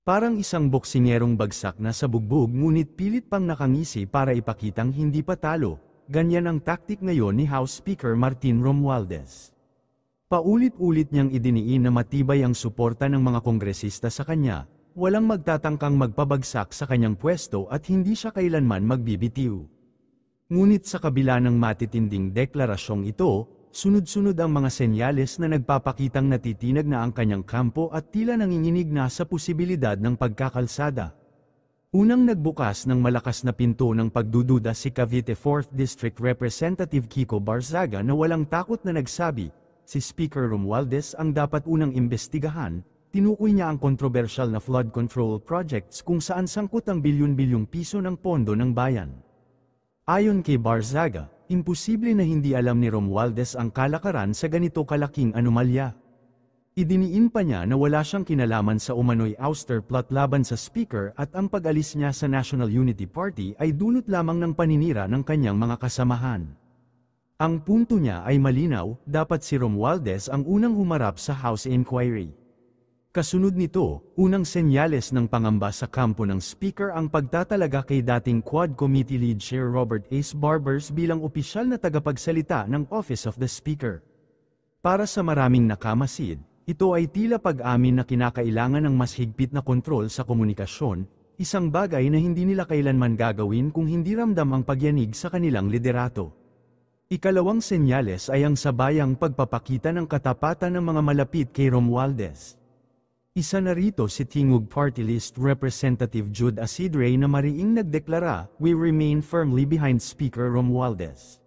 Parang isang boksingerong bagsak na sa bugbog ngunit pilit pang nakangisi para ipakitang hindi pa talo, ganyan ang taktik ngayon ni House Speaker Martin Romualdez. Paulit-ulit niyang idiniin na matibay ang suporta ng mga kongresista sa kanya, walang magtatangkang magpabagsak sa kanyang pwesto at hindi siya kailanman magbibitiw. Ngunit sa kabila ng matitinding deklarasyong ito, sunod-sunod ang mga senyales na nagpapakitang natitinag na ang kanyang kampo at tila nanginginig na sa posibilidad ng pagkakalsada. Unang nagbukas ng malakas na pinto ng pagdududa si Cavite 4th District Representative Kiko Barzaga na walang takot na nagsabi, si Speaker Romualdez ang dapat unang imbestigahan, tinukoy niya ang kontrobersyal na flood control projects kung saan sangkot ang bilyon-bilyong piso ng pondo ng bayan. Ayon kay Barzaga, imposible na hindi alam ni Romualdez ang kalakaran sa ganito kalaking anomalya. Idiniin pa niya na wala siyang kinalaman sa umano'y ouster plot laban sa speaker at ang pag-alis niya sa National Unity Party ay dulot lamang ng paninira ng kanyang mga kasamahan. Ang punto niya ay malinaw, dapat si Romualdez ang unang humarap sa House inquiry. Kasunod nito, unang senyales ng pangamba sa kampo ng speaker ang pagtatalaga kay dating Quad Committee Lead Chair Robert Ace Barbers bilang opisyal na tagapagsalita ng Office of the Speaker. Para sa maraming nakamasid, ito ay tila pag-amin na kinakailangan ng mas higpit na kontrol sa komunikasyon, isang bagay na hindi nila kailanman gagawin kung hindi ramdam ang pagyanig sa kanilang liderato. Ikalawang senyales ay ang sabayang pagpapakita ng katapatan ng mga malapit kay Romualdez. Isa na rito si Tingog Party List Representative Jude Asidre na mariing nagdeklara, "We remain firmly behind Speaker Romualdez."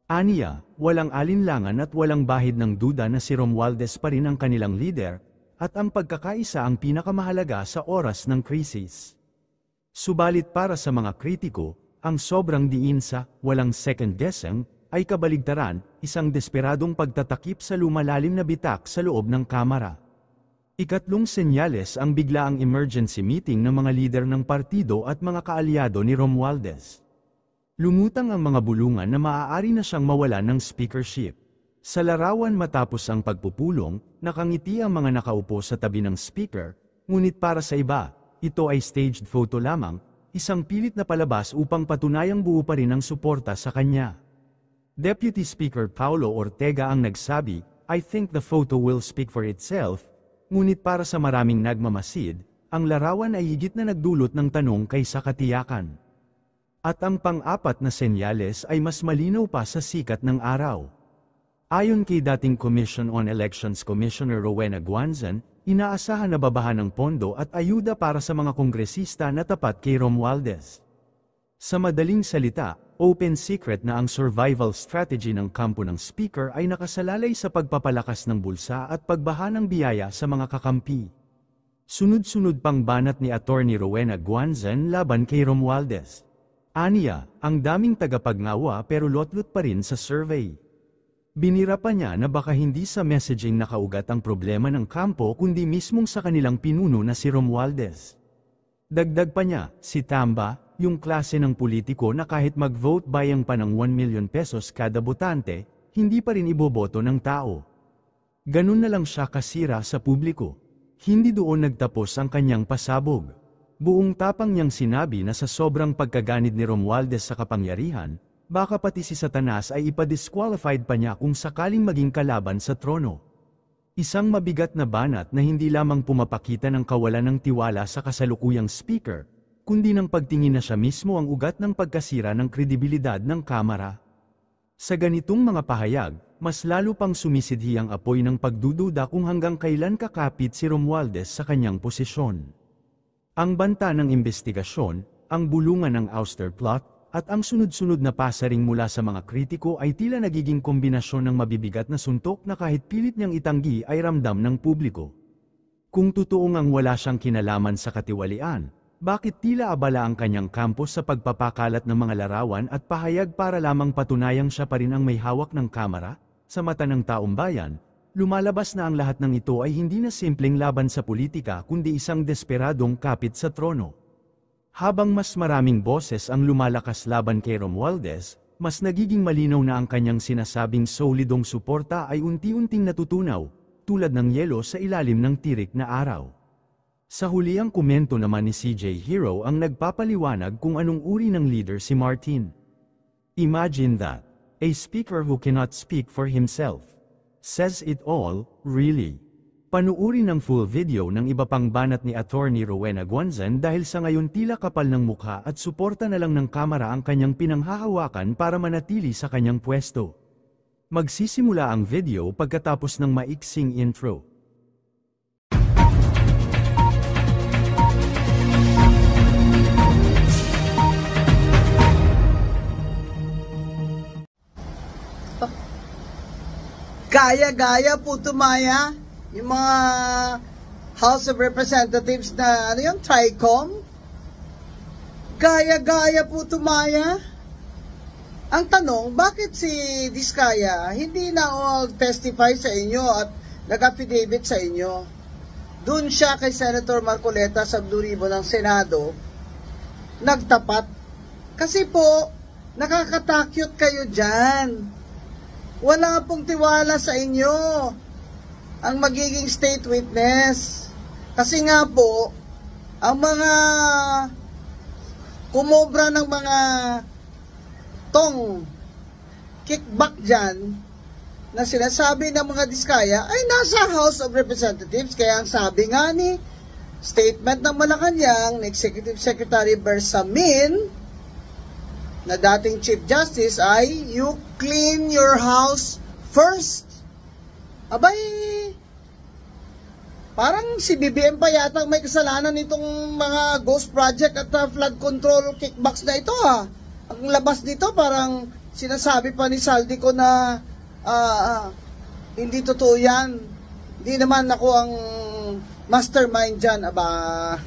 Aniya, walang alinlangan at walang bahid ng duda na si Romualdez pa rin ang kanilang leader, at ang pagkakaisa ang pinakamahalaga sa oras ng krisis. Subalit para sa mga kritiko, ang sobrang diin sa "walang second guessing" ay kabaligtaran, isang desperadong pagtatakip sa lumalalim na bitak sa loob ng kamara. Ikatlong senyales ang biglaang emergency meeting ng mga lider ng partido at mga kaalyado ni Romualdez. Lumutang ang mga bulungan na maaari na siyang mawalan ng speakership. Sa larawan matapos ang pagpupulong, nakangiti ang mga nakaupo sa tabi ng speaker, ngunit para sa iba, ito ay staged photo lamang, isang pilit na palabas upang patunayang buo pa rin ang suporta sa kanya. Deputy Speaker Paulo Ortega ang nagsabi, "I think the photo will speak for itself." Ngunit para sa maraming nagmamasid, ang larawan ay higit na nagdulot ng tanong kaysa katiyakan. At ang pang-apat na senyales ay mas malinaw pa sa sikat ng araw. Ayon kay dating Commission on Elections Commissioner Rowena Guanzon, inaasahan na babahan ng pondo at ayuda para sa mga kongresista na tapat kay Romualdez. Sa madaling salita, open secret na ang survival strategy ng kampo ng speaker ay nakasalalay sa pagpapalakas ng bulsa at pagbaha ng biyaya sa mga kakampi. Sunod-sunod pang banat ni Attorney Rowena Guanzon laban kay Romualdez. Aniya, ang daming tagapagngawa pero lotlot pa rin sa survey. Binira pa niya na baka hindi sa messaging nakaugat ang problema ng kampo kundi mismong sa kanilang pinuno na si Romualdez. Dagdag pa niya, si Tamba, yung klase ng politiko na kahit mag-vote bayang pa ng 1 million pesos kada botante, hindi pa rin iboboto ng tao. Ganun na lang siya kasira sa publiko. Hindi doon nagtapos ang kanyang pasabog. Buong tapang niyang sinabi na sa sobrang pagkaganid ni Romualdez sa kapangyarihan, baka pati si Satanas ay ipa-disqualified pa niya kung sakaling maging kalaban sa trono. Isang mabigat na banat na hindi lamang pumapakita ng kawalan ng tiwala sa kasalukuyang speaker, kundi ng pagtingin na siya mismo ang ugat ng pagkasira ng kredibilidad ng kamara. Sa ganitong mga pahayag, mas lalo pang sumisidhi ang apoy ng pagdududa kung hanggang kailan kakapit si Romualdez sa kanyang posisyon. Ang banta ng investigasyon, ang bulungan ng ouster plot, at ang sunod-sunod na pasaring mula sa mga kritiko ay tila nagiging kombinasyon ng mabibigat na suntok na kahit pilit niyang itanggi ay ramdam ng publiko. Kung totoong ang wala siyang kinalaman sa katiwalian, bakit tila abala ang kanyang kampo sa pagpapakalat ng mga larawan at pahayag para lamang patunayang siya pa rin ang may hawak ng kamera? Sa mata ng taong bayan, lumalabas na ang lahat ng ito ay hindi na simpleng laban sa politika kundi isang desperadong kapit sa trono. Habang mas maraming boses ang lumalakas laban kay Romualdez, mas nagiging malinaw na ang kanyang sinasabing solidong suporta ay unti-unting natutunaw, tulad ng yelo sa ilalim ng tirik na araw. Sa huliang komento naman ni CJ Hero ang nagpapaliwanag kung anong uri ng leader si Martin. Imagine that. A speaker who cannot speak for himself. Says it all, really. Panuuri ng full video ng iba pang banat ni Attorney Rowena Guanzan dahil sa ngayon tila kapal ng mukha at suporta na lang ng kamera ang kanyang pinanghahawakan para manatili sa kanyang pwesto. Magsisimula ang video pagkatapos ng maiksing intro. Gaya-gaya po tumaya yung mga House of Representatives na TRICOM. Gaya-gaya po tumaya. Ang tanong, bakit si Diskaya hindi na testify sa inyo at nag-affidavit sa inyo? Doon siya kay Senator Marcoleta sa Blue Ribbon ng Senado, nagtapat. Kasi po, nakakatakyot kayo dyan. Wala pong tiwala sa inyo ang magiging state witness. Kasi nga po, ang mga kumobra ng mga kickback dyan na sinasabi ng mga Diskaya ay nasa House of Representatives. Kaya ang sabi nga ni statement ng Malacanang, Executive Secretary Bersamin, na dating Chief Justice ay, you clean your house first. Abay, parang si BBM pa yata may kasalanan nitong mga ghost project at flood control kickbacks na ito ha. Ang labas dito parang sinasabi pa ni Saldico na hindi totoo yan. Hindi naman ako ang mastermind dyan. Aba,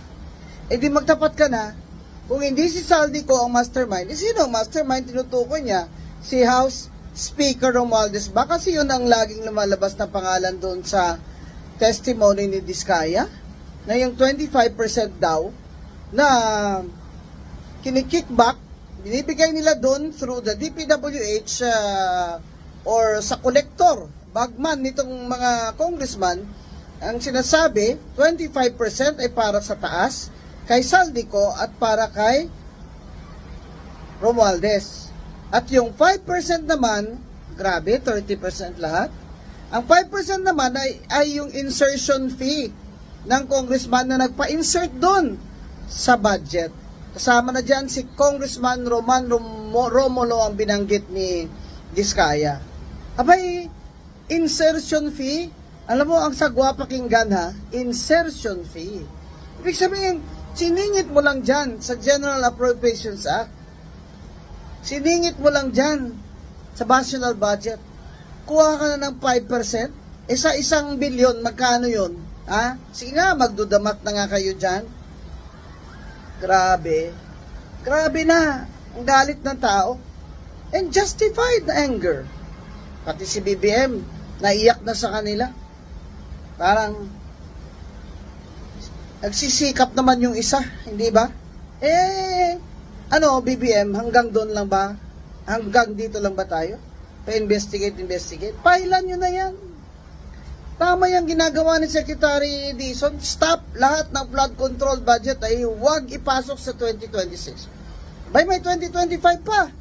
di magtapat ka na. Kung hindi si Saldico ang mastermind, sino ang mastermind? Tinutukoy niya si House Speaker Romualdez. Baka kasi yun ang laging lumalabas na pangalan doon sa testimony ni Diskaya, na yung 25% daw na kinikickback, binibigay nila doon through the DPWH or sa collector, bagman nitong mga congressman. Ang sinasabi, 25% ay para sa taas, kay Saldico at para kay Romualdez. At yung 5% naman, grabe, 30% lahat. Ang 5% naman ay yung insertion fee ng congressman na nagpa-insert doon sa budget. Kasama na dyan si Congressman Roman Romulo ang binanggit ni Diskaya. Abay, insertion fee, alam mo ang sagwa pakinggan ha, insertion fee. Ibig sabihin, siningit mo lang dyan sa General Appropriations Act. Siningit mo lang dyan sa national budget. Kuha ka na ng 5%. Sa 1 bilyon, magkano yun? Ha? Sige nga, magdudamat na nga kayo dyan. Grabe. Grabe na. Ang galit ng tao. And justified anger. Pati si BBM, naiyak na sa kanila. Parang nagsisikap naman yung isa, hindi ba? BBM, hanggang doon lang ba? Hanggang dito lang ba tayo? Pa-investigate. Pailan nyo na yan. Tama yung ginagawa ni Secretary Dizon. Stop lahat ng flood control budget ay huwag ipasok sa 2026. May 2025 pa.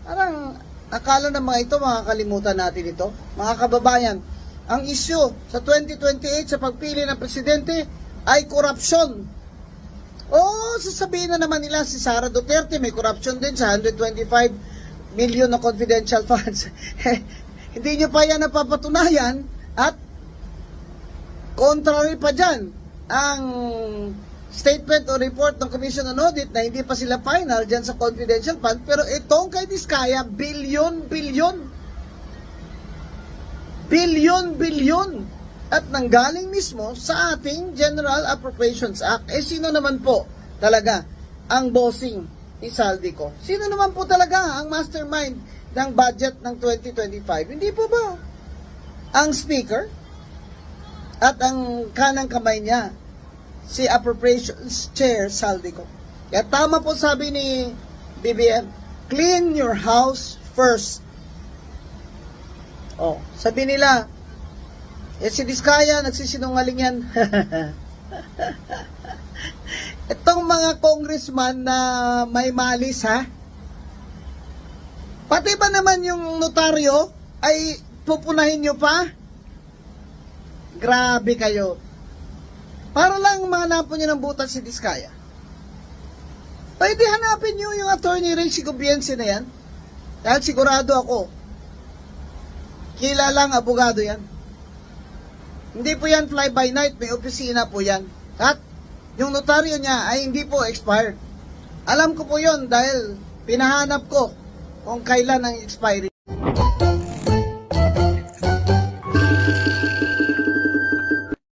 Parang, akala ng mga ito, makakalimutan natin ito. Mga kababayan, ang issue sa 2028 sa pagpili ng presidente ay korupsyon. Sasabihin na naman nila si Sara Duterte may korupsyon din sa 125 million na confidential funds. Hindi nyo pa yan napapatunayan at contrary pa dyan ang statement o report ng Commission on Audit na hindi pa sila final dyan sa confidential fund, pero itong kay Diskaya, bilyon at nanggaling mismo sa ating General Appropriations Act. Sino naman po talaga ang bossing ni Saldico? Sino naman po talaga ang mastermind ng budget ng 2025? Hindi po ba ang Speaker at ang kanang kamay niya, si Appropriations Chair Saldico? Kaya tama po sabi ni BBM, clean your house first. Sabi nila, si Diskaya, nagsisinungaling yan. Itong mga congressman na may malis ha, pati ba naman yung notaryo ay pupunahin nyo pa? Grabe kayo. Para lang mahanapon nyo ng butas si Diskaya. Pwede hanapin nyo yung attorney Ray Sigobiense na yan. Dahil sigurado ako, kilalang abogado yan. Hindi po yan fly by night, may opisina po yan. At yung notaryo niya ay hindi po expired. Alam ko po yon dahil pinahanap ko kung kailan ang expiry.